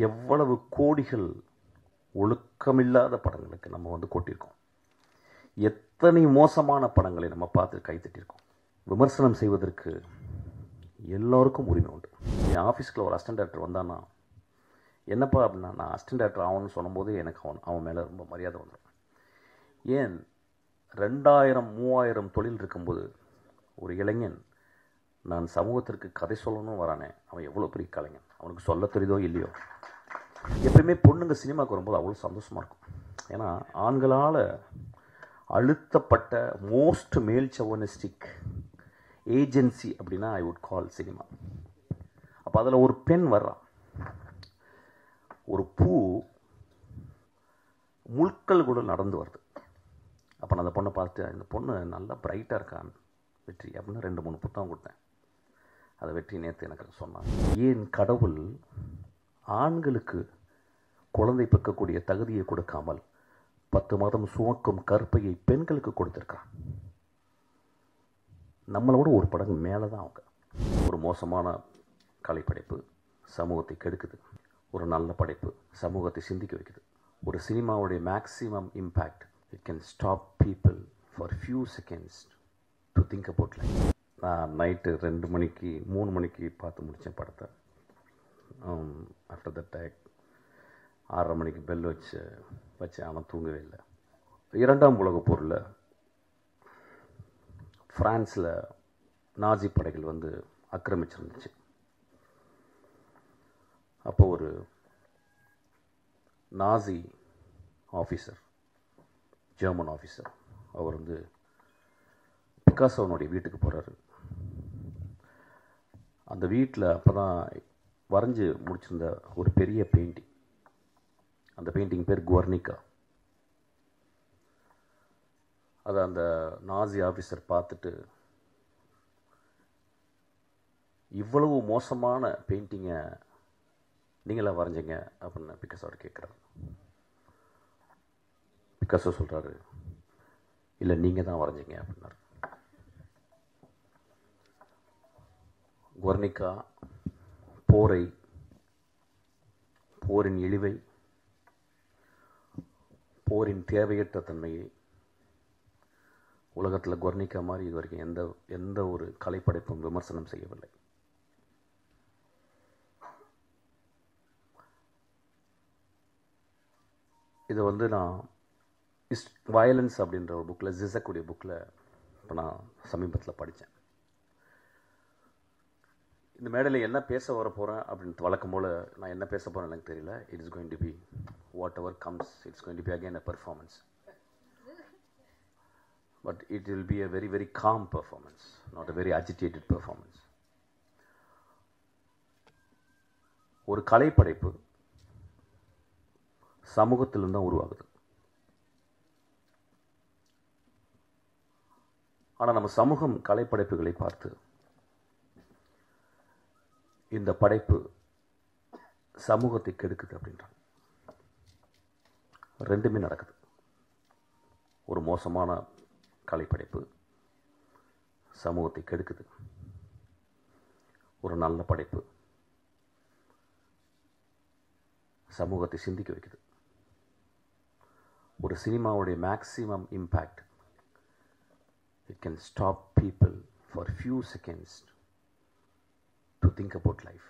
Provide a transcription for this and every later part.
எவ்வளவு கோடிகள் ஒழுக்கமில்லாத படங்களுக்கு நம்ம வந்து கொட்டியிருக்கோம். எத்தனை மோசமான படங்களை நம்ம பார்த்து கைத்தட்டியிருக்கோம். விமர்சனம் செய்வதற்கு எல்லோருக்கும் உரிமை உண்டு. என் ஆஃபீஸ்க்குள்ள ஒரு அசிஸ்டன்ட் டைரக்டர் வந்தான்னா, என்னப்பா அப்படின்னா, நான் அசிஸ்டன்ட் டைரக்டர் ஆகணும்னு சொன்னபோது எனக்கு அவன் மேலே ரொம்ப மரியாதை வந்துடும். ஏன் 2000-3000 தொழில் இருக்கும்போது ஒரு இளைஞன் நான் சமூகத்திற்கு கதை சொல்லணும்னு வரானே, அவன் எவ்வளோ பெரிய கலைஞன், அவனுக்கு சொல்ல தெரியுதோ இல்லையோ. எப்பயுமே பொண்ணுங்க சினிமாவுக்கு வரும்போது அவ்வளோ சந்தோஷமாக இருக்கும். ஏன்னா ஆண்களால் அழுத்தப்பட்ட மோஸ்ட் மேல் சவனிஸ்டிக் ஏஜென்சி அப்படின்னா ஐ வுட் கால் சினிமா. அப்போ அதில் ஒரு பெண் வர்றான், ஒரு பூ முட்கள் கூட நடந்து வருது. அப்போ நான் அந்த பொண்ணை பார்த்து, இந்த பொண்ணு நல்லா பிரைட்டாக இருக்கான் வெற்றி அப்படின்னு 2-3 புத்தகம் கொடுத்தேன். அதை வெற்றி நேற்று எனக்கு சொன்னான். ஏன் கடவுள் ஆண்களுக்கு குழந்தை பெக்கக்கூடிய தகுதியை கொடுக்காமல் 10 மாதம் சுமக்கும் கற்பையை பெண்களுக்கு கொடுத்துருக்கான்? நம்மளோட ஒரு படகு மேலே தான் அவங்க. ஒரு மோசமான கலைப்படைப்பு சமூகத்தை கெடுக்குது, ஒரு நல்ல படைப்பு சமூகத்தை சிந்திக்க வைக்குது. ஒரு சினிமாவுடைய maximum impact, it can stop people for few seconds to think about life. நான் நைட்டு 2 மணிக்கு 3 மணிக்கு பார்த்து முடித்தேன் படத்தை. ஆஃப்டர் தட் 6:30 மணிக்கு பெல் வச்சேன், ஆனால் தூங்கவே இல்லை. 2ஆம் உலகப் போரில் ஃப்ரான்ஸில் நாஜி படைகள் வந்து ஆக்கிரமிச்சிருந்துச்சு. அப்போ ஒரு நாசி ஆஃபீஸர், ஜெர்மன் ஆஃபீஸர், அவர் வந்து பிக்காசோனுடைய வீட்டுக்கு போகிறாரு. அந்த வீட்டில் அப்போ தான் வரைஞ்சி முடிச்சிருந்த ஒரு பெரிய பெயிண்டிங், அந்த பெயிண்டிங் பேர் குவர்னிகா. அதை அந்த நாசி ஆஃபீஸர் பார்த்துட்டு, இவ்வளவு மோசமான பெயிண்டிங்கை நீங்களா வரைஞ்சிங்க அப்படின்னு பிக்காசோட கேட்குறாரு. பிக்காசோ சொல்கிறாரு, இல்லை நீங்கள் தான் வரைஞ்சிங்க அப்படின்னாரு. குவர்னிகா போரை, போரின் இழிவை, போரின் தேவையற்ற தன்மையை, உலகத்தில் குவர்னிகா மாதிரி இது வரைக்கும் எந்த ஒரு கலைப்படைப்பும் விமர்சனம் செய்யவில்லை. இதை வந்து நான் வயலன்ஸ் அப்படின்ற ஒரு புக்கில், ஜிசக்குடைய புக்கில் இப்போ நான் சமீபத்தில் படித்தேன். இந்த மேடையில் என்ன பேச வர போகிறேன் அப்படின்னு வழக்கம் போல் நான் என்ன பேச போகிறேன் எனக்கு தெரியல. It is going to be whatever comes, it's going to be again a performance. But it will be a very, very calm performance, not a very agitated performance. ஒரு கலைப்படைப்பு சமூகத்திலிருந்து தான் உருவாகுது. ஆனால் நம்ம சமூகம் கலைப்படைப்புகளை பார்த்து, இந்த படைப்பு சமூகத்தை கெடுக்குது அப்படின்றாங்க. ரெண்டுமே நடக்குது. ஒரு மோசமான கலைப்படைப்பு சமூகத்தை கெடுக்குது, ஒரு நல்ல படைப்பு சமூகத்தை சிந்திக்க வைக்குது. ஒரு சினிமாவுடைய maximum impact, it can stop people for few seconds to think about life.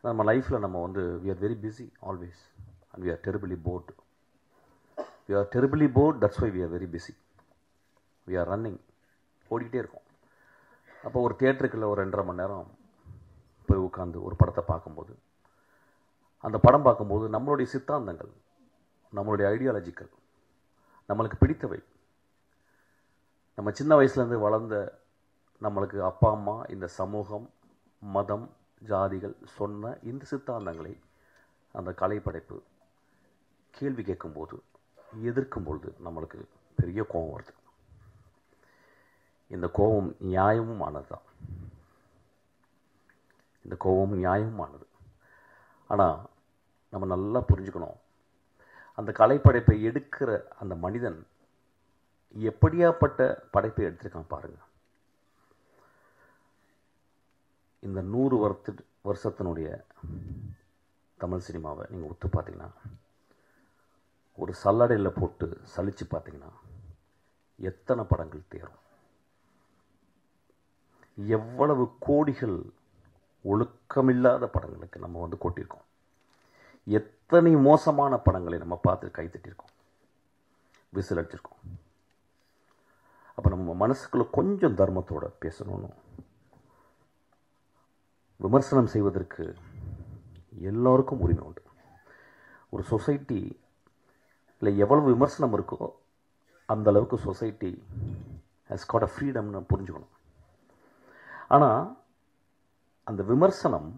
நம்ம லைஃப்பில் நம்ம வந்து we are very busy always and we are terribly bored. We are terribly bored, that's why we are very busy. We are running, ஓடிக்கிட்டே இருக்கோம். அப்போ ஒரு தியேட்டருக்குள்ள ஒரு 2.5 மணி நேரம் போய் உட்காந்து ஒரு படத்தை பார்க்கும்போது, அந்த படம் பார்க்கும்போது நம்மளுடைய சித்தாந்தங்கள், நம்மளுடைய ஐடியாலஜிக்கள், நம்மளுக்கு பிடித்தவை, நம்ம சின்ன வயசுலேருந்து வளர்ந்த நம்மளுக்கு அப்பா அம்மா, இந்த சமூகம், மதம், ஜாதிகள் சொன்ன இந்த சித்தாந்தங்களை அந்த கலைப்படைப்பு கேள்வி கேட்கும்போது, எதிர்க்கும்பொழுது நம்மளுக்கு பெரிய கோபம் வருது. இந்த கோபம் நியாயமும் ஆனது தான். இந்த கோபம் நியாயமும் ஆனது. ஆனால் நம்ம நல்லா புரிஞ்சுக்கணும், அந்த கலைப்படைப்பை எடுக்கிற அந்த மனிதன் எப்படியாப்பட்ட படைப்பை எடுத்திருக்கான் பாருங்க. இந்த 100 வருஷத்தினுடைய தமிழ் சினிமாவை நீங்கள் ஒத்து பார்த்தீங்கன்னா, ஒரு சல்லடையில் போட்டு சலித்து பார்த்தீங்கன்னா எத்தனை படங்கள் தேரும். எவ்வளவு கோடிகள் ஒழுக்கமில்லாத படங்களுக்கு நம்ம வந்து கொட்டியிருக்கோம். எத்தனை மோசமான படங்களை நம்ம பார்த்து கைத்தட்டியிருக்கோம், விசில் அடிச்சிருக்கோம். அப்போ நம்ம மனசுக்குள்ள கொஞ்சம் தர்மத்தோடு பேசணும்னு, விமர்சனம் செய்வதற்கு எல்லோருக்கும் உரிமை உண்டு. ஒரு சொசைட்டி இல்லை எவ்வளவு விமர்சனம் இருக்கோ அந்த அளவுக்கு சொசைட்டி ஹஸ் காட் அ ஃப்ரீடம்னு புரிஞ்சுக்கணும். ஆனால் அந்த விமர்சனம்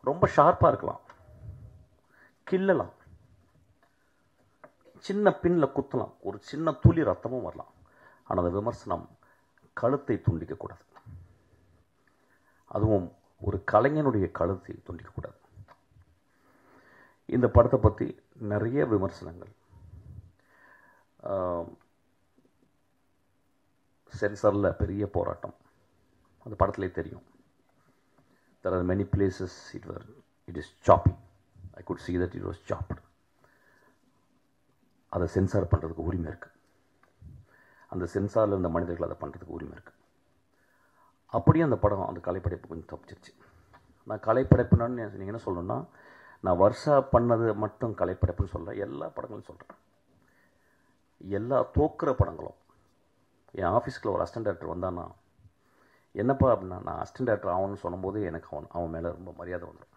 ரொம்ப ஷார்ப்பாக இருக்கலாம், கிள்ளலாம், சின்ன பின்னில் குத்தலாம், ஒரு சின்ன துளி ரத்தமும் வரலாம். ஆனால் அந்த விமர்சனம் கழுத்தை துண்டிக்கக்கூடாது. அதுவும் ஒரு கலைஞனுடைய கழுத்தை துண்டிக்கக்கூடாது. இந்த படத்தை பற்றி நிறைய விமர்சனங்கள், சென்சாரில் பெரிய போராட்டம், அந்த படத்திலே தெரியும். There are many places it is choppy. I could see that it was chopped. அதை சென்சார் பண்ணுறதுக்கு உரிமை இருக்குது. அந்த சென்சாரில் இருந்த மனிதர்கள் அதை பண்ணுறதுக்கு உரிமை இருக்குது. அப்படியே அந்த படம், அந்த கலைப்படைப்பு கொஞ்சம் தப்பிச்சிருச்சு. நான் கலைப்படைப்புன்னு நீங்கள் என்ன சொல்லணும்னா, நான் வருஷா பண்ணது மட்டும் கலைப்படைப்புன்னு சொல்ல, எல்லா படங்களும் சொல்கிறேன். எல்லா தோக்குற படங்களும். என் ஆஃபீஸ்க்குள்ள ஒரு அசிஸ்டன்ட் டைரக்டர் வந்தான்னா, என்னப்பா அப்படின்னா, நான் அசிஸ்டன்ட் டைரக்டர் ஆகணும்னு சொல்லும்போது எனக்கு அவன் மேலே ரொம்ப மரியாதை வந்துடும்.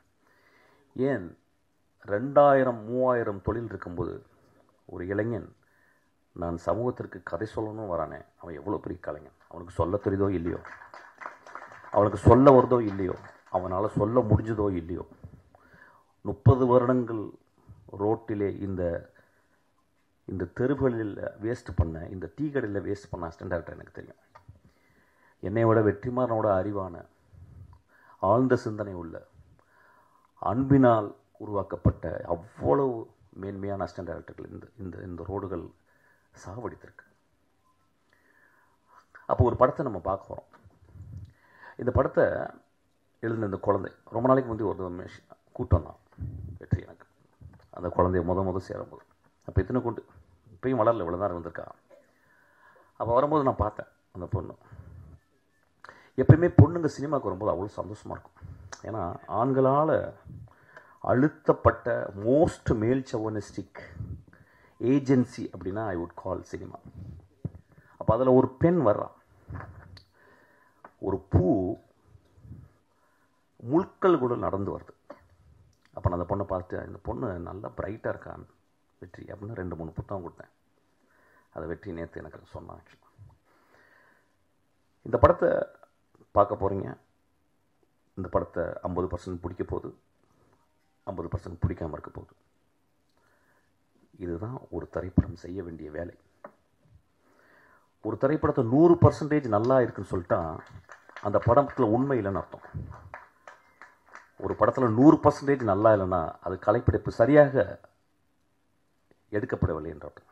ஏன் 2000-3000 தொழில் இருக்கும்போது ஒரு இளைஞன் நான் சமூகத்திற்கு கதை சொல்லணும்னு வரானே, அவன் எவ்வளோ பெரிய கலைஞன். அவனுக்கு சொல்ல தெரியுதோ இல்லையோ, அவனுக்கு சொல்ல வருதோ இல்லையோ, அவனால் சொல்ல முடிஞ்சதோ இல்லையோ, 30 வருடங்கள் ரோட்டிலே இந்த தெருவுகளில் வேஸ்ட் பண்ண, இந்த டீ கடையில் வேஸ்ட் பண்ண அசிஸ்டன்ட் டைரக்டர் எனக்கு தெரியும். என்னை விட வெற்றிமாறனோட அறிவான, ஆழ்ந்த சிந்தனை உள்ள, அன்பினால் உருவாக்கப்பட்ட அவ்வளவு மேன்மையான அசிஸ்டன்ட் டைரக்டர்கள் இந்த ரோடுகள் சாவடித்திருக்கு. அப்போ ஒரு படத்தை நம்ம பார்க்க போகிறோம். இந்த படத்தை எழுதின இந்த குழந்தை ரொம்ப நாளைக்கு முந்தைய ஒரு கூட்டம் தான் வெற்றி. எனக்கு அந்த குழந்தைய முத சேரும்போது அப்போ இத்தனை கூண்டு, இப்பயும் வளரல, இவ்வளோ தான் இருந்திருக்கா. அப்போ வரும்போது நான் பார்த்தேன் அந்த பொண்ணு. எப்பயுமே பொண்ணுங்க சினிமாவுக்கு வரும்போது அவ்வளோ சந்தோஷமாக இருக்கும். ஏன்னா ஆண்களால் அழுத்தப்பட்ட மோஸ்ட் மேல் சவனிஸ்டிக் ஏஜென்சி அப்படின்னா ஐ வுட் கால் சினிமா. அப்போ அதில் ஒரு பெண் வர்றான். ஒரு பூ முட்கள் கூட நடந்து வருது. அப்போ நான் அந்த பொண்ணை பார்த்துட்டு, இந்த பொண்ணு நல்லா பிரைட்டாக இருக்கான் வெற்றி அப்படின்னு 2-3 புத்தகம் கொடுத்தேன். அதை வெற்றி நேற்று எனக்கு சொன்னான். இந்த படத்தை பார்க்க போகிறீங்க. இந்த படத்தை 50% பிடிக்க போகுது, 50% பிடிக்காமல் இருக்க போகுது. இதுதான் ஒரு திரைப்படம் செய்ய வேண்டிய வேலை. ஒரு திரைப்படத்தை 100% நல்லா இருக்குன்னு சொல்லிட்டா அந்த படத்தில் உண்மை இல்லைன்னு அர்த்தம். ஒரு படத்தில் 100% நல்லா இல்லைன்னா அது கலைப்படைப்பு சரியாக எடுக்கப்படவில்லை என்ற அர்த்தம்.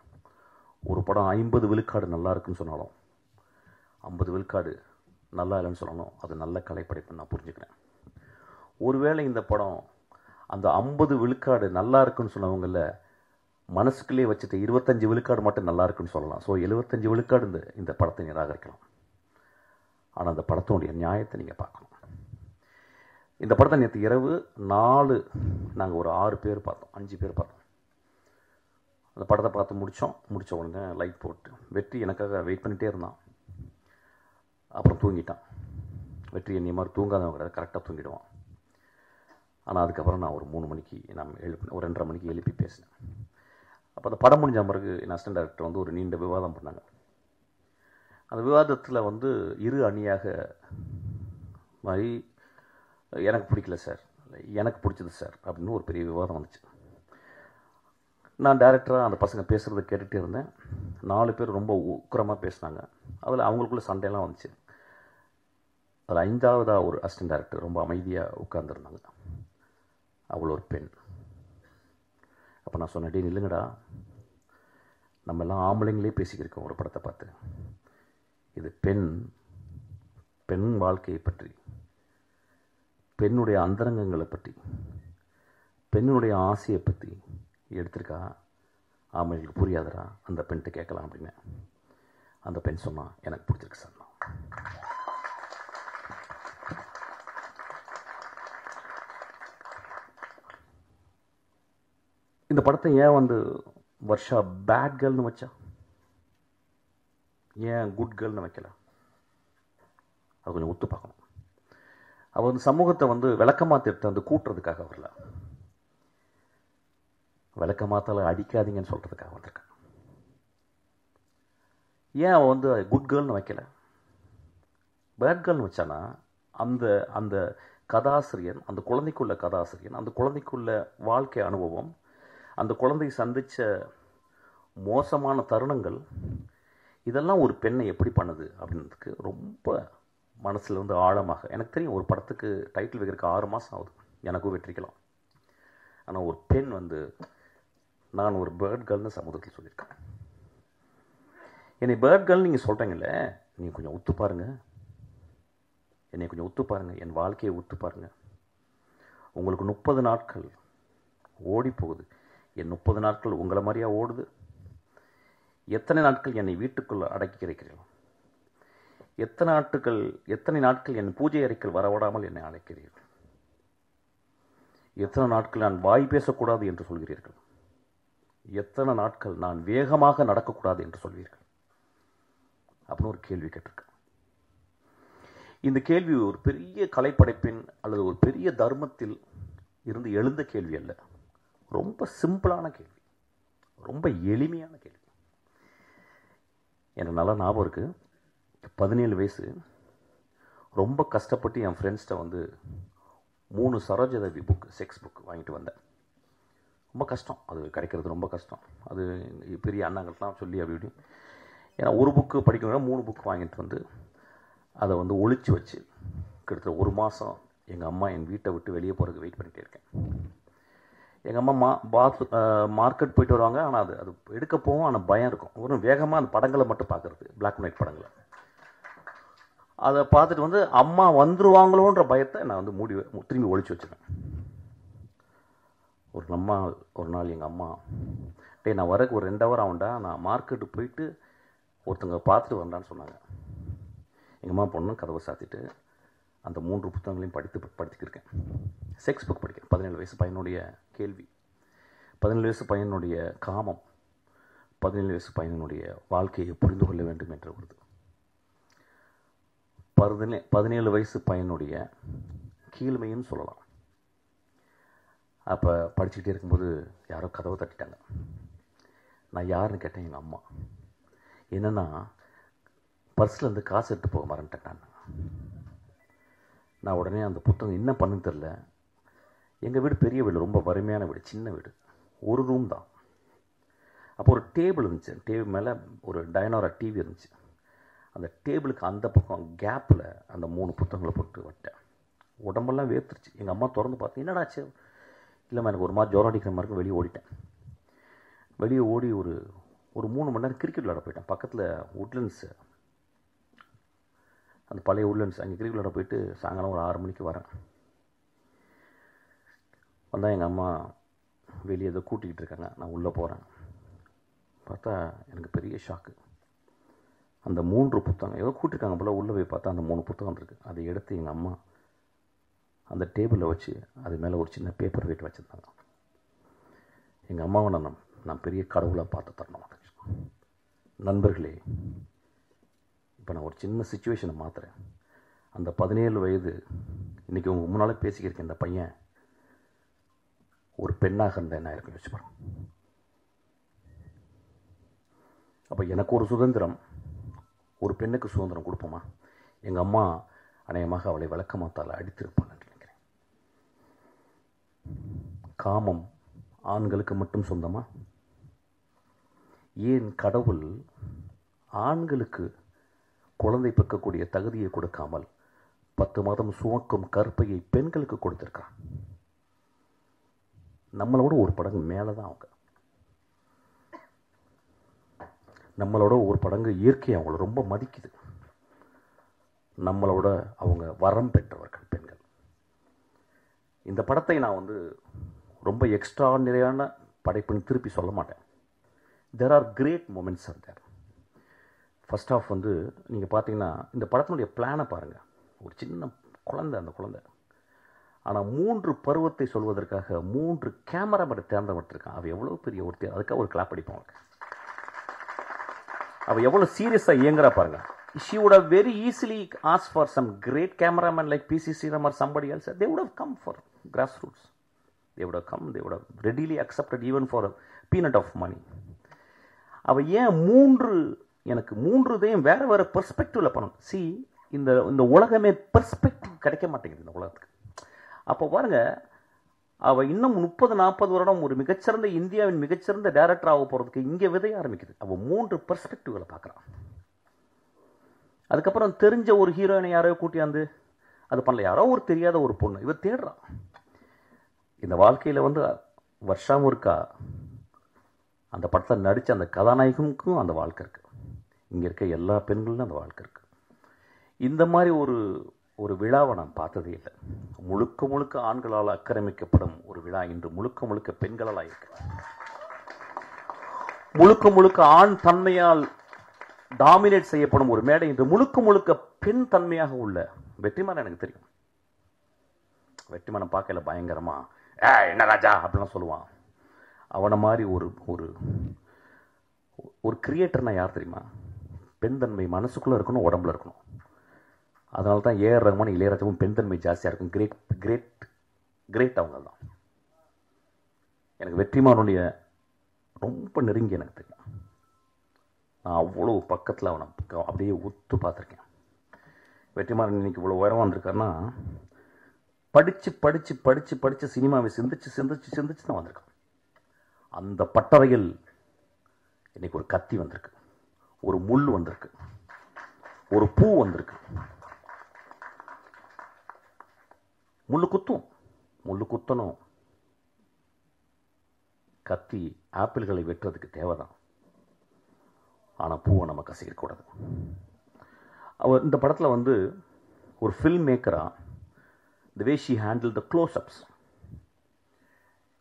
ஒரு படம் 50 விழுக்காடு நல்லா இருக்குன்னு சொன்னாலும் 50 விழுக்காடு நல்லா இல்லைன்னு சொல்லணும், அது நல்ல கலைப்படைப்புன்னு நான் புரிஞ்சுக்கிறேன். ஒருவேளை இந்த படம் அந்த 50 விழுக்காடு நல்லா இருக்குன்னு சொன்னவங்கள மனசுக்குள்ளே வச்சுட்டு 25 விழுக்காடு மட்டும் நல்லா இருக்குன்னு சொல்லலாம். ஸோ 75 விழுக்காடு இந்த படத்தை நிராகரிக்கலாம். ஆனால் அந்த படத்தினுடைய நியாயத்தை நீங்கள் பார்க்கணும். இந்த படத்தை நேற்று இரவு நாங்கள் ஒரு 6 பேர் பார்த்தோம், 5 பேர் பார்த்தோம். அந்த படத்தை பார்த்து முடித்த உடனே லைட் போட்டு வெற்றி எனக்காக வெயிட் பண்ணிகிட்டே இருந்தான். அப்புறம் தூங்கிட்டான். வெற்றி என்னை மாதிரி தூங்காதவங்க கிடையாது, கரெக்டாக தூங்கிடுவான். ஆனால் அதுக்கப்புறம் நான் ஒரு 3 மணிக்கு ஒரு 2:30 மணிக்கு எழுப்பி பேசினேன். அப்போ அந்த படம் முடிஞ்ச பிறகு என் அசிஸ்டன்ட் டைரக்டர் வந்து ஒரு நீண்ட விவாதம் பண்ணாங்க. அந்த விவாதத்தில் வந்து இரு அணியாக மாதிரி எனக்கு பிடிக்கல சார், எனக்கு பிடிச்சது சார் அப்படின்னு ஒரு பெரிய விவாதம் வந்துச்சு. நான் டைரக்டராக அந்த பசங்க பேசுகிறத கேட்டுகிட்டே இருந்தேன். 4 பேர் ரொம்ப உக்கிரமாக பேசினாங்க. அதில் அவங்களுக்குள்ள சண்டையெல்லாம் வந்துச்சு. அதில் 5ஆவதாக ஒரு அசிஸ்டன்ட் டைரக்டர் ரொம்ப அமைதியாக உட்கார்ந்துருந்தாங்க. அவ்வளோ ஒரு பெண். அப்போ நான் சொன்னேன், நில்லுங்கடா, நம்ம எல்லாம் ஆம்பளைங்களே பேசிக்கிருக்கோம் ஒரு படத்தை பார்த்து. இது பெண் வாழ்க்கையை பற்றி, பெண்ணுடைய அந்தரங்கங்களை பற்றி பெண்ணுடைய ஆசையை பற்றி எடுத்திருக்கா, ஆம்பளைங்களுக்கு புரியாதரா, அந்த பெண்கிட்ட கேட்கலாம் அப்படின்னு. அந்த பெண் சொன்னா, எனக்கு பிடிச்சிருக்கு சார். இந்த படத்தை ஏன் வந்து வர்ஷா பேட் கேர்ள்னு வச்சா, ஏன் குட் கேர்ள்னு வைக்கல? அது கொஞ்சம் ஒத்து பார்க்கணும். அவள் வந்து சமூகத்தை வந்து விளக்கமாத்திட்டு வந்து கூட்டுறதுக்காக வரல, விளக்கமாத்தால அடிக்காதீங்கன்னு சொல்றதுக்காக வந்திருக்கான். ஏன் அவன் வந்து குட் கேர்ள்னு வைக்கல, பேட் கேர்ள்னு வச்சானா அந்த அந்த கதாசிரியன், அந்த குழந்தைக்குள்ள கதாசிரியன், அந்த குழந்தைக்குள்ள வாழ்க்கை அனுபவம், அந்த குழந்தை சந்திச்ச மோசமான தருணங்கள், இதெல்லாம் ஒரு பெண்ணை எப்படி பண்ணுது அப்படின்றதுக்கு ரொம்ப மனசுல இருந்து ஆழமாக எனக்கு தெரியும். ஒரு படத்துக்கு டைட்டில் வைக்கிறதுக்கு 6 மாதம் ஆகுது, எனக்கும் வெற்றிக்கலாம். ஆனால் ஒரு பெண் வந்து நான் ஒரு பேர்ட் கேர்ள்னு சமூகத்தில் சொல்லியிருக்கேன். என்னை பேர்ட் கேர்ள் நீங்கள் சொல்கிறீங்களே, நீங்கள் கொஞ்சம் ஒத்து பாருங்க, என்னை கொஞ்சம் ஒத்து பாருங்க, என் வாழ்க்கையை ஒத்து பாருங்க. உங்களுக்கு 30 நாட்கள் ஓடி போகுது, என் 30 நாட்கள் உங்களை மாதிரியா ஓடுது? எத்தனை நாட்கள் என்னை வீட்டுக்குள்ள அடக்கி கிடைக்கிறீர்கள்? எத்தனை நாட்கள் என் பூஜை அறைக்குள் வரவிடாமல் என்னை அழைக்கிறீர்கள்? எத்தனை நாட்கள் நான் வாய் பேசக்கூடாது என்று சொல்கிறீர்கள்? எத்தனை நாட்கள் நான் வேகமாக நடக்கக்கூடாது என்று சொல்வீர்கள்? அப்படின்னு ஒரு கேள்வி கேட்டிருக்கேன். இந்த கேள்வி ஒரு பெரிய கலைப்படைப்பின் அல்லது ஒரு பெரிய தர்மத்தில் இருந்து எழுந்த கேள்வி அல்ல. ரொம்ப சிம்பிளான கேள்வி, ரொம்ப எளிமையான கேள்வி. எனக்கு நல்லா ஞாபகம் இருக்கு, 17 வயசு, ரொம்ப கஷ்டப்பட்டு என் ஃப்ரெண்ட்ஸ்கிட்ட வந்து 3 சரோஜதேவி புக், செக்ஸ் புக் வாங்கிட்டு வந்தேன். ரொம்ப கஷ்டம், அது கிடைக்கிறது ரொம்ப கஷ்டம். அது பெரிய அண்ணாங்கள்லாம் சொல்லி அப்படி இப்படி. ஏன்னா ஒரு புக்கு படிக்கணும்னா 3 புக் வாங்கிட்டு வந்து அதை வந்து ஒளிச்சு வச்சு கிட்டத்தட்ட 1 மாதம் எங்கள் அம்மா என் வீட்டை விட்டு வெளியே போகிறதுக்கு வெயிட் பண்ணிகிட்டே இருக்கேன். எங்கள் அம்மா மார்க்கெட் போயிட்டு வருவாங்க, ஆனால் அது எடுக்க போவோம், ஆனால் பயம் இருக்கும். ஒரு வேகமாக அந்த படங்களை மட்டும் பார்க்குறது, பிளாக் அண்ட் ஒயிட் படங்களை. அதை பார்த்துட்டு வந்து அம்மா வந்துருவாங்களோன்ற பயத்தை நான் வந்து திரும்பி ஒழிச்சு வச்சுருக்கேன். ஒரு நாள் எங்கள் அம்மா, நான் வரக்கு ஒரு 2 ஹவர் ஆகும்டா, நான் மார்க்கெட்டு போயிட்டு ஒருத்தங்க பார்த்துட்டு வந்தான்னு சொன்னாங்க. எங்கள் அம்மா பொண்ணு கதவை சாத்திட்டு அந்த 3 புத்தகங்களையும் படித்துக்கிருக்கேன். செக்ஸ் புக் படிக்கிறேன். 17 வயசு பையனுடைய கேள்வி, 17 வயசு பையனுடைய காமம், 17 வயசு பையனுடைய வாழ்க்கையை புரிந்து கொள்ள வேண்டும் என்ற ஒரு 17 வயசு பையனுடைய கீழ்மைன்னு சொல்லலாம். அப்போ படிச்சுக்கிட்டே இருக்கும்போது யாரோ கதவை தட்டிட்டாங்க. நான் யாருன்னு கேட்டேன். எங்கள் அம்மா. என்னென்னா, பர்ஸ்லேருந்து காசு எடுத்து போக மறந்துட்டேன். நான் உடனே அந்த புத்தகம் என்ன பண்ணுன்னு தெரில. எங்கள் வீடு பெரிய வீடு, ரொம்ப வறுமையான வீடு, சின்ன வீடு, ஒரு ரூம் தான். அப்போ ஒரு டேபிள் இருந்துச்சு, டேபிள் மேலே ஒரு டைனோரா டிவி இருந்துச்சு. அந்த டேபிளுக்கு அந்த பக்கம் கேப்பில் அந்த 3 புத்தகங்களை போட்டு வட்டேன். உடம்பெல்லாம் வேர்த்துருச்சு. எங்கள் அம்மா திறந்து பார்த்து, என்னடாச்சு? இல்லைம்மா, எனக்கு ஒரு மாதிரி ஜுரம் அடிக்கிற மாதிரி இருக்கும். வெளியே ஓடிட்டேன். வெளியே ஓடி ஒரு 3 மணி நேரம் கிரிக்கெட் விளையாட போயிட்டேன். பக்கத்தில் உட்லண்ட்ஸு, அந்த பழைய உட்லண்ட்ஸ், அங்கே கிரிக்கெட் விளையாட போயிட்டு சாயங்காலம் ஒரு 6 மணிக்கு வரேன். வந்தால் எங்கள் அம்மா வெளியே ஏதோ கூட்டிக்கிட்டு இருக்காங்க. நான் உள்ளே போகிறேன். பார்த்தா எனக்கு பெரிய ஷாக்கு. அந்த 3 புத்தகம் ஏதோ கூட்டிருக்காங்க போல். உள்ளே போய் பார்த்தா அந்த 3 புத்தகம் இருக்குது. அதை எடுத்து எங்கள் அம்மா அந்த டேபிளில் வச்சு அது மேலே ஒரு சின்ன பேப்பர் வெயிட் வச்சுருந்தாங்க. எங்கள் அம்மாவை நான் பெரிய கடவுளாக பார்த்து தரணும். நண்பர்களே, இப்போ நான் ஒரு சின்ன சிச்சுவேஷனை மாற்றுறேன். அந்த 17 வயது இன்றைக்கி உங்கள் முன்னால் பேசிக்கிருக்கேன். இந்த பையன் ஒரு பெண்ணாக இருந்தேன் என்ன இருக்குன்னு வச்சு பாருங்க. அப்போ எனக்கு ஒரு சுதந்திரம், ஒரு பெண்ணுக்கு சுதந்திரம் கொடுப்போமா? எங்கள் அம்மா அநேகமாக அவளை விளக்கமாத்தால் அடித்திருப்பாள் என்று நினைக்கிறேன். காமம் ஆண்களுக்கு மட்டும் சொந்தமா? ஏன் கடவுள் ஆண்களுக்கு குழந்தை பெக்கக்கூடிய தகுதியை கொடுக்காமல் 10 மாதம் சுமக்கும் கற்பையை பெண்களுக்கு கொடுத்திருக்கான்? நம்மளோட ஒரு படங்கு மேலே தான் அவங்க. நம்மளோட ஒரு படங்கு இயற்கை அவங்கள ரொம்ப மதிக்குது. நம்மளோட அவங்க வரம் பெற்றவர்கள் பெண்கள். இந்த படத்தை நான் ரொம்ப எக்ஸ்ட்ராடினரியான படைப்புன்னு திருப்பி சொல்ல மாட்டேன். There are great moments are there. First half வந்து நீங்கள் பார்த்தீங்கன்னா இந்த படத்தினுடைய பிளானை பாருங்கள். ஒரு சின்ன குழந்தை, அந்த குழந்தை ஆனால் 3 பருவத்தை சொல்வதற்காக 3 கேமராமேனை தேர்ந்தெடுத்திருக்கான். அவள் எவ்வளோ பெரிய ஒருத்தர், அதுக்காக ஒரு கிளாப் அடிப்போம். அவள் எவ்வளோ சீரியஸாக இயங்குறா பாருங்க. She would have very easily asked for some great cameraman like P.C. Sriram or somebody else. They would have come for grassroots. They would have come. They would have readily accepted even for a peanut of money. அவள் ஏன் 3 எனக்கு 3 வேற வேற பெர்ஸ்பெக்டிவ்ல பண்ணணும். C இந்த உலகமே perspective கிடைக்க மாட்டேங்குது இந்த உலகத்துக்கு. அப்போ பாருங்க, அவள் இன்னும் 30-40 வருடம் ஒரு மிகச்சிறந்த இந்தியாவின் மிகச்சிறந்த டைரக்டர் ஆக போகிறதுக்கு இங்கே விதைய ஆரம்பிக்குது. அவள் 3 பெர்ஸ்பெக்டிவ்களை பார்க்குறான். அதுக்கப்புறம் தெரிஞ்ச ஒரு ஹீரோயினை யாரோ கூட்டியாந்து அது பண்ணல, யாரோ ஒரு தெரியாத ஒரு பொண்ணு இவர் தேடுறான். இந்த வாழ்க்கையில் வந்து வருஷமும் இருக்கா அந்த படத்தில் நடித்த அந்த கதாநாயகனுக்கும் அந்த வாழ்க்கை இருக்குது. இங்கே இருக்க எல்லா பெண்களும் அந்த வாழ்க்கை இருக்குது. இந்த மாதிரி ஒரு விழாவை நான் பார்த்ததே இல்லை. முழுக்க முழுக்க ஆண்களால் ஆக்கிரமிக்கப்படும் ஒரு விழா இன்று முழுக்க முழுக்க பெண்களால் இருக்கு. முழுக்க முழுக்க ஆண் தன்மையால் டாமினேட் செய்யப்படும் ஒரு மேடை இன்று முழுக்க முழுக்க பெண் தன்மையாக உள்ள வெற்றிமாறன். எனக்கு தெரியும், வெற்றிமாறன் பார்க்கல பயங்கரமா என்ன ராஜா அப்படிலாம் சொல்லுவான். அவனை மாதிரி ஒரு கிரியேட்டர்னா யார் தெரியுமா? பெண் தன்மை மனசுக்குள்ள இருக்கணும், உடம்புல இருக்கணும். அதனால தான் ஏஆர் ரஹ்மான், இளையராஜாவும் பெண் தன்மை ஜாஸ்தியாக இருக்கும். கிரேட் அவங்க தான். எனக்கு வெற்றிமாறனுடைய ரொம்ப நெருங்கி எனக்கு தெரியும். நான் அவ்வளோ பக்கத்தில் அவனை அப்படியே ஒத்து பார்த்துருக்கேன். வெற்றிமாறன் இன்னைக்கு இவ்வளோ உயரம் வந்திருக்காருன்னா படித்து படித்து படித்து படித்து சினிமாவை சிந்திச்சு சிந்திச்சு சிந்திச்சு தான் வந்திருக்கான். அந்த பட்டறையில் இன்னைக்கு ஒரு கத்தி வந்திருக்கு, ஒரு முள் வந்திருக்கு, ஒரு பூ வந்திருக்கு. முள்ளு குத்தணும். கத்தி ஆப்பிள்களை வெட்டுறதுக்கு தேவைதான், ஆனால் பூவை நம்ம கசிக்கக்கூடாது. அவர் இந்த படத்தில் வந்து ஒரு ஃபில்ம் மேக்கராக the way she handle the closeups,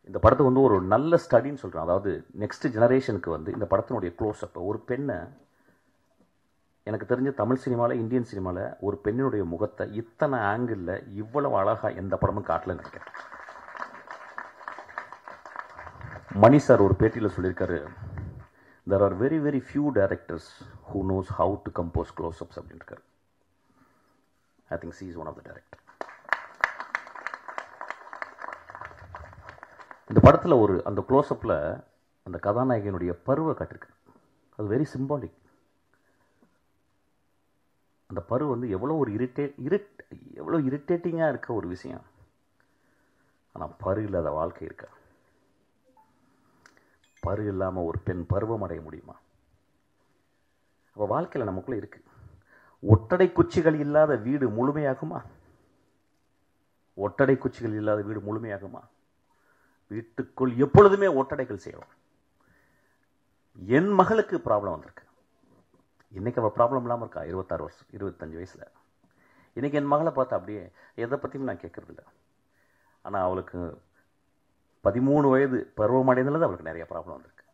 இந்த படத்தை வந்து ஒரு நல்ல ஸ்டடின்னு சொல்கிறேன். அதாவது நெக்ஸ்ட் ஜெனரேஷனுக்கு வந்து இந்த படத்தினுடைய க்ளோஸ்அப், ஒரு பெண்ணை எனக்கு தெரிஞ்ச தமிழ் சினிமாவில் இந்தியன் சினிமாவில் ஒரு பெண்ணினுடைய முகத்தை இத்தனை ஆங்கிளில் இவ்வளவு அழகாக எந்த படமும் காட்டலன்னு நினைக்கிறேன். மணி சார் ஒரு பேட்டியில் சொல்லியிருக்காரு, there are very very few directors who knows how to compose close-ups அப்படின்னு இருக்காரு. I think she is one of the director. இந்த படத்தில் அந்த க்ளோஸ்அப்பில் அந்த கதாநாயகனுடைய பருவை காட்டிருக்கு. அது வெரி சிம்பாலிக். அந்த பரு வந்து எவ்வளோ எவ்வளோ இரிட்டேட்டிங்காக இருக்க ஒரு விஷயம். ஆனால் பரு இல்லாத வாழ்க்கை இருக்கா? பரு இல்லாமல் ஒரு பெண் பருவம் அடைய முடியுமா? அப்போ வாழ்க்கையில் நமக்குள்ளே இருக்கு. ஒட்டடை குச்சிகள் இல்லாத வீடு முழுமையாகுமா? ஒட்டடை குச்சிகள் இல்லாத வீடு முழுமையாகுமா? வீட்டுக்குள் எப்பொழுதுமே ஒட்டடைகள் செய்யலாம். என் மகளுக்கு ப்ராப்ளம் வந்திருக்கு. இன்னைக்கு அவள் ப்ராப்ளம் இல்லாமல் இருக்கா, 26 வருஷம் 25 வயசில். இன்னைக்கு என் மகளை பார்த்தா அப்படியே எதை பற்றியும் நான் கேட்கறதில்ல. ஆனால் அவளுக்கு 13 வயது பருவம் அடைந்தது அவளுக்கு நிறைய ப்ராப்ளம் வந்திருக்கு.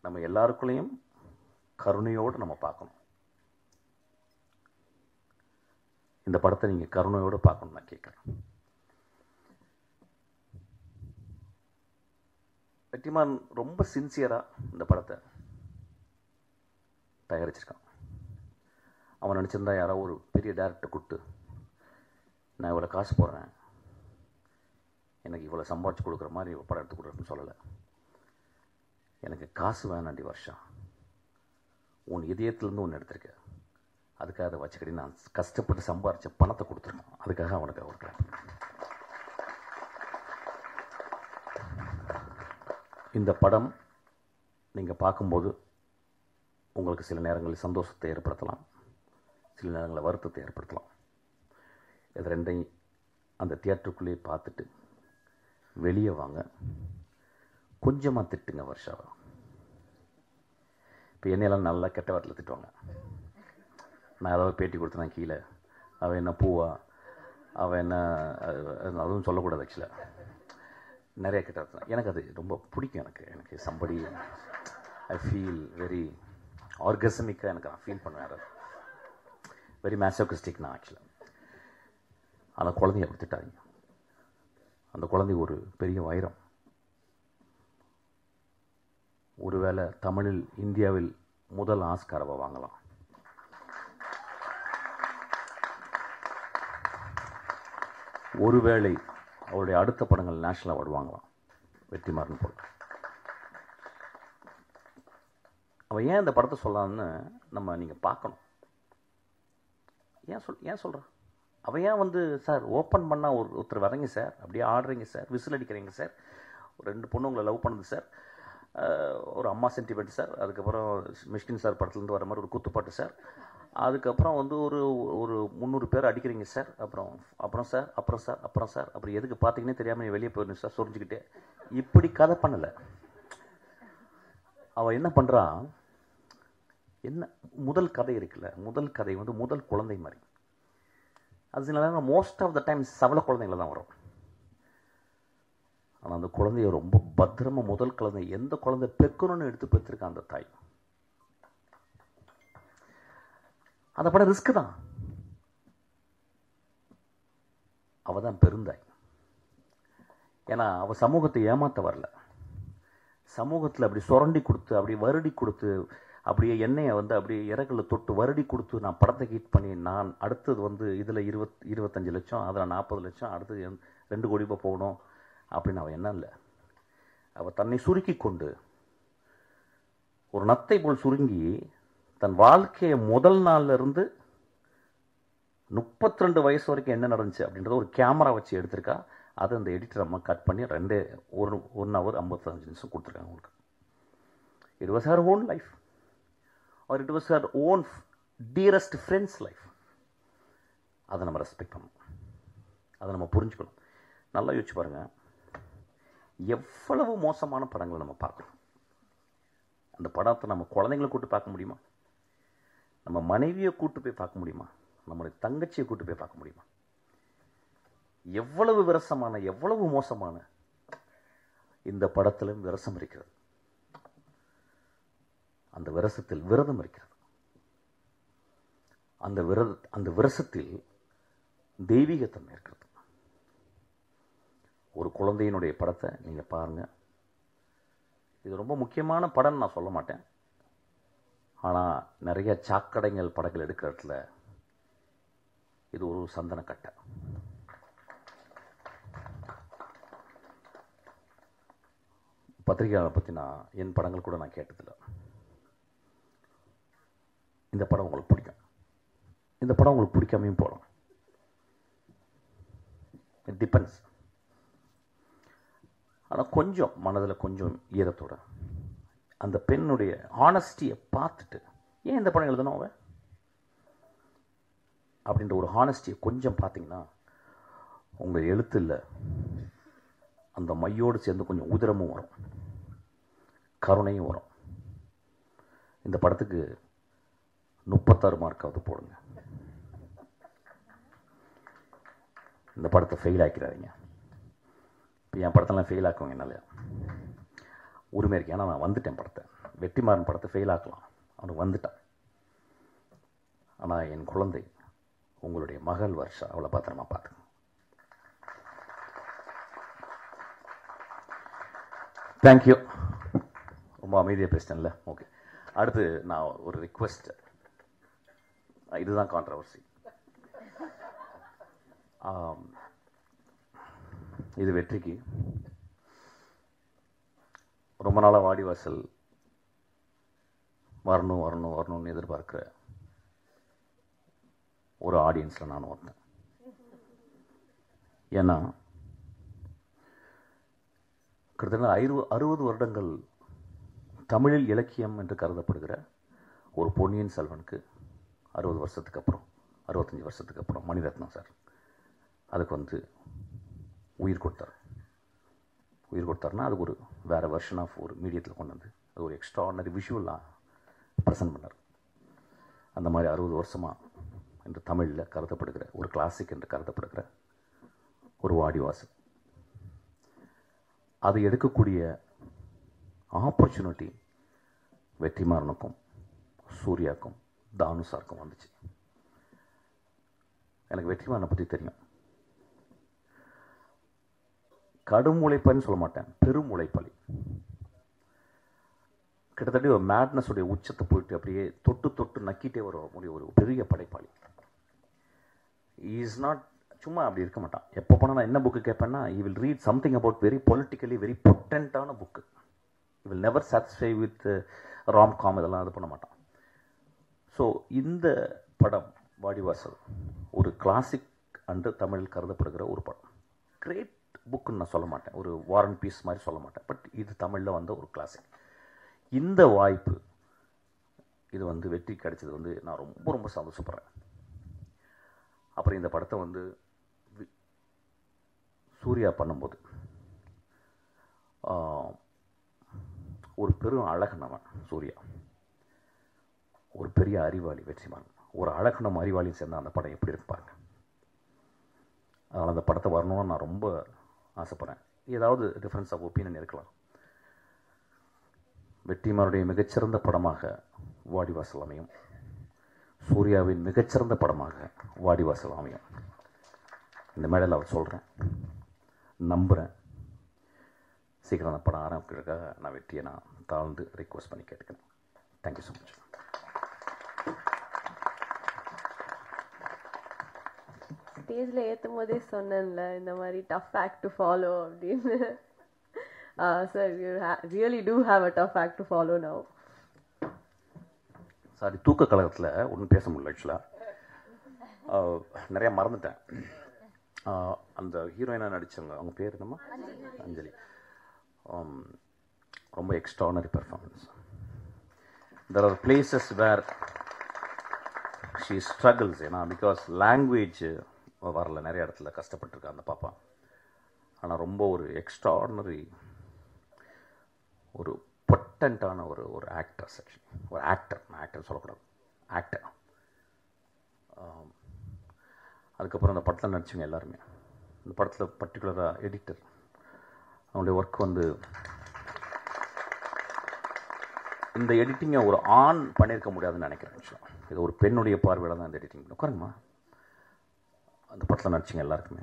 நம்ம எல்லாருக்குள்ளேயும் கருணையோடு நம்ம பார்க்கணும். இந்த படத்தை நீங்கள் கருணையோடு பார்க்கணும் நான் கேட்குறேன். வெற்றிமாறன் ரொம்ப சின்சியராக இந்த படத்தை தயாரிச்சிருக்கான். அவன் நினச்சிருந்தா யாரோ ஒரு பெரிய டேரக்டர் கூப்பிட்டு நான் இவ்வளோ காசு போடுறேன், எனக்கு இவ்வளோ சம்பாதிச்சு கொடுக்குற மாதிரி படம் எடுத்து கொடுக்குறேன்னு சொல்லலை. எனக்கு காசு வேணாண்டி வருஷம், உன் இதயத்துலேருந்து ஒன்று எடுத்திருக்க, அதுக்காக அதை வச்சுக்கடி, நான் கஷ்டப்பட்டு சம்பாதிச்ச பணத்தை கொடுத்துருக்கேன், அதுக்காக அவனுக்கு ஒரு இந்த படம் நீங்கள் பார்க்கும்போது உங்களுக்கு சில நேரங்களில் சந்தோஷத்தை ஏற்படுத்தலாம், சில நேரங்களில் வருத்தத்தை ஏற்படுத்தலாம். இது ரெண்டையும் அந்த தியேட்டருக்குள்ளேயே பார்த்துட்டு வெளியே வாங்க. கொஞ்சமாக திட்டுங்க வருஷாவை. இப்போ என்னையெல்லாம் நல்லா கெட்ட வார்த்தையில் திட்டுவாங்க. நான் ஏதாவது பேட்டி கொடுத்தேன்னா கீழே அவள் என்ன பூவா, அவன் என்ன அதுவும் சொல்லக்கூடாது ஆக்சுவலாக. நிறைய கிட்ட எனக்கு அது ரொம்ப பிடிக்கும். எனக்கு சம்படி ஐ ஃபீல் வெரி ஆர்கசமிக்காக எனக்கு நான் ஃபீல் பண்ணுவேன். வெரி மேசோகிஸ்டிக் நான் ஆக்சுவலாக. அந்த குழந்தைய அப்படி திட்டாதீங்க. அந்த குழந்தை ஒரு பெரிய வைரம். ஒருவேளை தமிழில் இந்தியாவில் முதல் ஆஸ்கார் அவ வாங்கலாம். ஒருவேளை அவருடைய அடுத்த படங்கள் நேஷனல் அவார்டு வாங்கலாம், வெற்றிமாறன் போல. அவன் ஏன் இந்த படத்தை சொல்லலான்னு நீங்கள் பார்க்கணும். ஏன் சொல்கிறான்? அவன் ஏன் சார் ஓப்பன் பண்ணால் ஒருத்தர் வரீங்க சார், அப்படியே ஆடுறீங்க சார், விசில் அடிக்கிறீங்க சார், ஒரு 2 பொண்ணு உங்களை லவ் பண்ணுது சார், ஒரு அம்மா சென்டிமெண்ட் சார், அதுக்கப்புறம் மிஷ்கின் சார் படத்துலேருந்து வர மாதிரி ஒரு குத்துப்பாட்டு சார், அதுக்கப்புறம் ஒரு ஒரு 300 பேர் அடிக்கிறீங்க சார், அப்புறம் சார் அப்புறம் எதுக்கு பார்த்தீங்கன்னே தெரியாமல் நீ வெளியே போயிடணும் சார் சொரிஞ்சுக்கிட்டே. இப்படி கதை பண்ணலை. அவள் என்ன பண்ணுறான், என்ன முதல் கதை இருக்குல்ல, முதல் கதை முதல் குழந்தை மாதிரி. அதனால மோஸ்ட் ஆஃப் த டைம் சவள குழந்தைங்கள தான் வரும். ஆனால் அந்த குழந்தைய ரொம்ப பத்திரமாக முதல் குழந்தை எந்த குழந்தை பெக்கணும்னு எடுத்து பெற்றிருக்கான் அந்த தாய். அந்த படம் ரிஸ்க் தான். அவ தான் பெருந்தாய். ஏன்னா அவ சமூகத்தை ஏமாத்த வரல. சமூகத்தில் அப்படி சுரண்டி கொடுத்து, அப்படி வருடி கொடுத்து, அப்படியே எண்ணெயை அப்படியே இறகுல தொட்டு வருடி கொடுத்து நான் படத்தை ஹிட் பண்ணி, நான் அடுத்தது இதில் 25 லட்சம், அதில் 40 லட்சம், அடுத்தது 2 கோடி ரூபாய் போகணும் அப்படின்னு அவள் என்ன இல்லை. அவள் தன்னை சுருக்கி கொண்டு ஒரு நத்தை போல் சுருங்கி தன் வாழ்க்கையை முதல் நாள்ல இருந்து 32 வயசு வரைக்கும் என்ன நடந்துச்சு அப்படின்றத ஒரு கேமரா வச்சு எடுத்திருக்கா. அதை அந்த எடிட்டர் அம்மா கட் பண்ணி 1 hour 55 நிமிஷம் கொடுத்துருக்காங்க உங்களுக்கு. It was her own life or it was her own dearest friend's life. அதை நம்ம ரெஸ்பெக்ட் பண்ணணும், அதை நம்ம புரிஞ்சுக்கணும். நல்லா யோசிச்சு பாருங்க, எவ்வளவு மோசமான படங்களை நம்ம பார்க்கணும். அந்த படத்தை நம்ம குழந்தைங்களை கூட்டு பார்க்க முடியுமா? நம்ம மனைவியை கூட்டு போய் பார்க்க முடியுமா? நம்முடைய தங்கச்சியை கூட்டு போய் பார்க்க முடியுமா? எவ்வளவு விரசமான, எவ்வளவு மோசமான. இந்த படத்திலும் விரசம் இருக்கிறது. அந்த விரசத்தில் விரதம் இருக்கிறது. அந்த விரசத்தில் தெய்வீகத்தன்மை இருக்கிறது. ஒரு குழந்தையினுடைய படத்தை நீங்க பாருங்க. இது ரொம்ப முக்கியமான படம் நான் சொல்ல மாட்டேன். ஆனால் நிறைய சாக்கடைகள் படங்கள் எடுக்கிற இடத்துல இது ஒரு சந்தன கட்டை. பத்திரிகையாளரை பற்றி என் படங்கள் கூட நான் கேட்டதில்லை. இந்த படம் உங்களுக்கு பிடிக்கும், இந்த படம் உங்களுக்கு பிடிக்காமையும் போகலாம். It depends. ஆனால் கொஞ்சம் மனதில் கொஞ்சம் ஈரத்தோட அந்த பெண்ணுடைய ஹானஸ்டியை பார்த்துட்டு, ஏன் இந்த படம் எழுதணும் அவன் அப்படின்ற ஒரு ஹானஸ்டியை கொஞ்சம் பார்த்தீங்கன்னா உங்கள் எழுத்தில் அந்த மையோடு சேர்ந்து கொஞ்சம் உதிரமும் வரும், கருணையும் வரும். இந்த படத்துக்கு 36 மார்க்காவது போடுங்க. இந்த படத்தை ஃபெயில் ஆக்கிறாதீங்க. இப்போ என் படத்தெல்லாம் ஃபெயில் ஆக்குவாங்க, என்னால் உரிமை இருக்கு. ஏன்னா நான் வந்துட்டேன். படத்தை வெற்றிமாறன் படத்தை ஃபெயில் ஆக்கலாம், அவனுக்கு வந்துட்டான். ஆனால் என் குழந்தை, உங்களுடைய மகள் வர்ஷா, அவளை பத்திரமா பார்த்துங்க. தேங்க்யூ. ரொம்ப அமைதியாக பேசிட்டேன்ல. ஓகே, அடுத்து நான் ஒரு ரிக்வெஸ்ட். இதுதான் கான்ட்ரவர்சி. இது வெற்றிக்கு ரொம்ப நாளாக வாடிவாசல் வரணும்னு எதிர்பார்க்குற ஒரு ஆடியன்ஸில் நான் வந்தேன். ஏன்னா கிட்டத்தட்ட 60 வருடங்கள் தமிழில் இலக்கியம் என்று கருதப்படுகிற ஒரு பொன்னியின் செல்வனுக்கு 60 வருஷத்துக்கு அப்புறம், 65 வருஷத்துக்கு அப்புறம் மணிரத்னம் சார் அதுக்கு உயிர் கொடுத்தார். உயிர் கொடுத்தாருன்னா அது ஒரு வேறு வெர்ஷன் ஆஃப் ஒரு மீடியத்தில் கொண்டு வந்து அது ஒரு எக்ஸ்ட்ராஆர்டினரி விஷுவலாக ப்ரெசென்ட் பண்ணார். அந்த மாதிரி 60 வருஷமாக என்று தமிழில் கருதப்படுகிற ஒரு கிளாசிக் என்று கருதப்படுகிற ஒரு வாடிவாசல். அது எடுக்கக்கூடிய ஆப்பர்ச்சுனிட்டி வெற்றிமாறனுக்கும் சூர்யாவுக்கும் தானு சாருக்கும் வந்துச்சு. எனக்கு வெற்றிமாறனை பற்றி தெரியும். கடும் உழைப்பாளின்னு சொல்ல மாட்டேன், பெரும் உழைப்பாளி. கிட்டத்தட்ட ஒரு மேட்னஸ் உடைய உச்சத்தை போயிட்டு அப்படியே தொட்டு தொட்டு நக்கிட்டே வர முடிய ஒரு பெரிய படைப்பாளி. இஸ் நாட் சும்மா அப்படி இருக்க மாட்டான். எப்போ போனால் நான் என்ன புக்கு கேட்பேன்னா, I will read something about very politically very பொட்டன்ட்டான book. I will never satisfy with romcom, இதெல்லாம் இது பண்ண மாட்டான். ஸோ இந்த படம் வாடிவாசல் ஒரு கிளாசிக் அன்று தமிழில் கருதப்படுகிற ஒரு படம். கிரேட் புக்குன்னு நான் சொல்ல மாட்டேன், ஒரு வார் அண்ட் பீஸ் மாதிரி சொல்ல மாட்டேன், பட் இது தமிழில் வந்த ஒரு கிளாசிக். இந்த வாய்ப்பு இது வந்து வெற்றி கிடைச்சது வந்து நான் ரொம்ப ரொம்ப சந்தோஷப்படுறேன். அப்புறம் இந்த படத்தை வந்து சூர்யா பண்ணும்போது ஒரு பெரும் அழகனவன் சூர்யா, ஒரு பெரிய அறிவாளி வெற்றிமாறன், ஒரு அழகனம் அறிவாளியும் சேர்ந்த அந்த படம் எப்படி இருப்பாங்க. அதனால் அந்த படத்தை வரணும்னு நான் ரொம்ப ஆசைப்பட்றேன். ஏதாவது டிஃப்ரென்ஸ் ஆஃப் ஒப்பீனியன் இருக்கலாம். வெற்றிமாறனுடைய மிகச்சிறந்த படமாக வாடிவாசல் அமையும், சூர்யாவின் மிகச்சிறந்த படமாக வாடிவாசல் அமையும். இந்த மேடையில் அவர் சொல்கிறேன், நம்புகிறேன். சீக்கிரம் அந்த படம் ஆரம்பிக்கிறதுக்காக நான் வெற்றியை நான் தாழ்ந்து ரிக்வஸ்ட் பண்ணி கேட்டுக்கிறேன். Thank you so much. ஸ்டேஜில் ஏற்றும் போதே சொன்னேன்ல இந்த மாதிரி டஃப் ஆக்ட் டு ஃபாலோ அப்படின்னு. Sir you really do have a tough act to follow now. Sorry, தூக்க கழகத்தில் ஒன்றும் பேச முடியல. ஆக்சுவலாக நிறையா மறந்துட்டேன். அந்த ஹீரோயினாக நடித்தவங்க, அவங்க பேர் என்னம்மா? அஞ்சலி. ரொம்ப extraordinary performance. There are places where she struggles, ஏன்னா பிகாஸ் லாங்குவேஜ் வரல, நிறைய இடத்துல கஷ்டப்பட்டுருக்கா அந்த பாப்பா. ஆனால் ரொம்ப ஒரு எக்ஸ்ட்ரானரி, ஒரு பொட்டன்ட்டான ஒரு ஆக்ட்ரஸ். ஆக்சுவலி ஒரு ஆக்டர், நான் ஆக்டர் சொல்லக்கூடாது, ஆக்டர். அதுக்கப்புறம் அந்த படத்தில் நடிச்சவங்க எல்லாருமே, இந்த படத்தில் பர்டிகுலராக எடிட்டர், அவனுடைய ஒர்க் வந்து இந்த எடிட்டிங்கை ஒரு ஆண் பண்ணியிருக்க முடியாதுன்னு நினைக்கிறேன். ஆக்சுவலாக இது ஒரு பெண்ணுடைய பார்வையில் தான் இந்த எடிட்டிங். உட்காருங்கம்மா. அந்த படத்தில் நடிச்சிங்க எல்லாருக்குமே,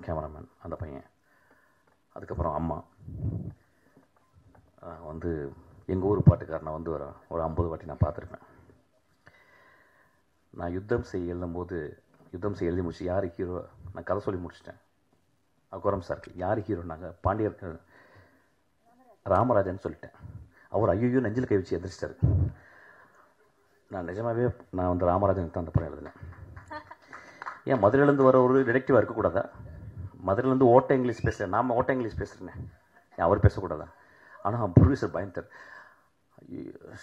கேமராமேன் அந்த பையன், அதுக்கப்புறம் அம்மா வந்து எங்கள் ஊர் பாட்டுக்காரனை வந்து ஒரு 50 வாட்டி நான் பார்த்துருப்பேன். நான் யுத்தம் செய்ய எழுதும்போது, யுத்தம் செய்ய எழுதி முடிச்சு யார் ஹீரோ நான் கதை சொல்லி முடிச்சிட்டேன். அகோரம் சாருக்கு யார் ஹீரோனாங்க, பாண்டியர் ராமராஜன் சொல்லிட்டேன். அவர் ஐயோ நெஞ்சில் கை வச்சு எதிர்ச்சிட்டாரு. நான் நிஜமாகவே நான் வந்து ராமராஜனுக்கு தான் அந்த படம் எழுதினேன். ஏன் மதுரையிலேருந்து வர ஒரு டிடெக்டிவாக இருக்கக்கூடாதா? மதுரையிலேருந்து ஓட்ட இங்கிலீஷ் பேசுகிறேன், நாம் ஓட்ட இங்கிலீஷ் பேசுகிறேன், ஏன் அவர் பேசக்கூடாதா? ஆனால் ப்ரொடியூசர் பயந்தார்.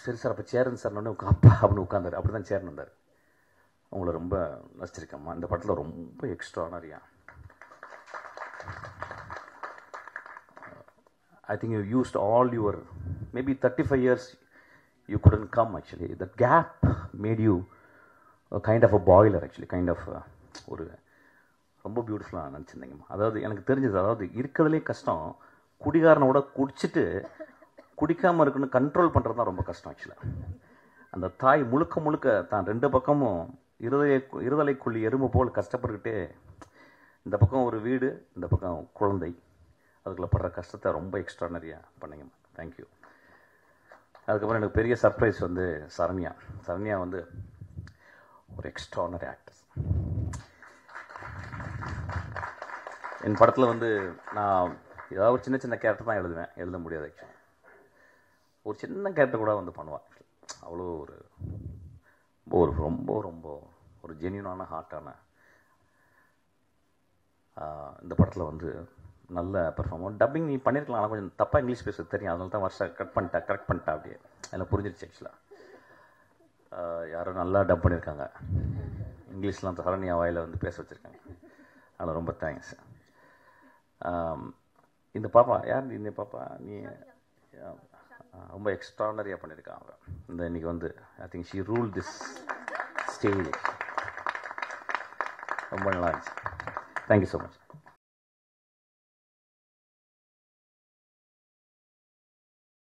சரி சார், அப்போ சேரன் சார் உடனே அப்பா அப்படின்னு உட்காந்தார். அப்படி தான் சேரன் வந்தார். உங்களை ரொம்ப நடிச்சிருக்கேம்மா, இந்த படத்தில் ரொம்ப எக்ஸ்ட்ரானரியா. I think you used all your, maybe 35 years you couldn't come actually. That gap made you a kind of a boiler actually, kind of ஒரு ரொம்ப பியூட்டிஃபுல்லாக நினச்சிருந்தீங்கம்மா. அதாவது எனக்கு தெரிஞ்சது, அதாவது இருக்கிறதுலே கஷ்டம் குடிகாரனோட குடிச்சிட்டு குடிக்காமல் இருக்குன்னு கண்ட்ரோல் பண்ணுறது தான் ரொம்ப கஷ்டம் ஆக்சுவலாக. அந்த தாய் முழுக்க முழுக்க தான் 2 பக்கமும் இருதலைக்குள்ளி எறும்பு போல் கஷ்டப்பட்டுக்கிட்டே, இந்த பக்கம் ஒரு வீடு, இந்த பக்கம் குழந்தை, அதுக்குள்ளே படுற கஷ்டத்தை ரொம்ப எக்ஸ்ட்ரானரியாக பண்ணிங்கம்மா. தேங்க்யூ. அதுக்கப்புறம் எனக்கு பெரிய சர்ப்ரைஸ் வந்து சரண்யா வந்து ஒரு எக்ஸ்ட்ரானரி ஆக்டர்ஸ். என் படத்தில் வந்து நான் ஏதாவது ஒரு சின்ன கேரக்டர் தான் எழுத முடியாது ஆக்சுவலாக. ஒரு சின்ன கேரக்டர் கூட வந்து பண்ணுவாள். அவ்வளோ ஒரு ரொம்ப ரொம்ப ஒரு ஜென்யூனான ஹார்ட்டான இந்த படத்தில் வந்து நல்ல பெர்ஃபார்மன்ஸ். டப்பிங் நீ பண்ணியிருக்கலாம், ஆனால் கொஞ்சம் தப்பாக இங்கிலீஷ் பேச தெரியும், அதனால தான் கரெக்ட் பண்ணிட்டா அப்படியே அதில் புரிஞ்சிருச்சு. ஆக்சுவலாக யாரும் நல்லா டப் பண்ணியிருக்காங்க, இங்கிலீஷ்லாம் சரண்யா வாயில் வந்து பேச வச்சுருக்காங்க, அதில் ரொம்ப தேங்க்ஸ். இந்த பாப்பா யார்? இந்த பாப்பா நீ ரொம்ப எக்ஸ்ட்ரானரியாக பண்ணியிருக்காங்க. இந்த இன்றைக்கி வந்து I think she rule this stage. ரொம்ப நல்லா இருந்துச்சு. Thank you so much.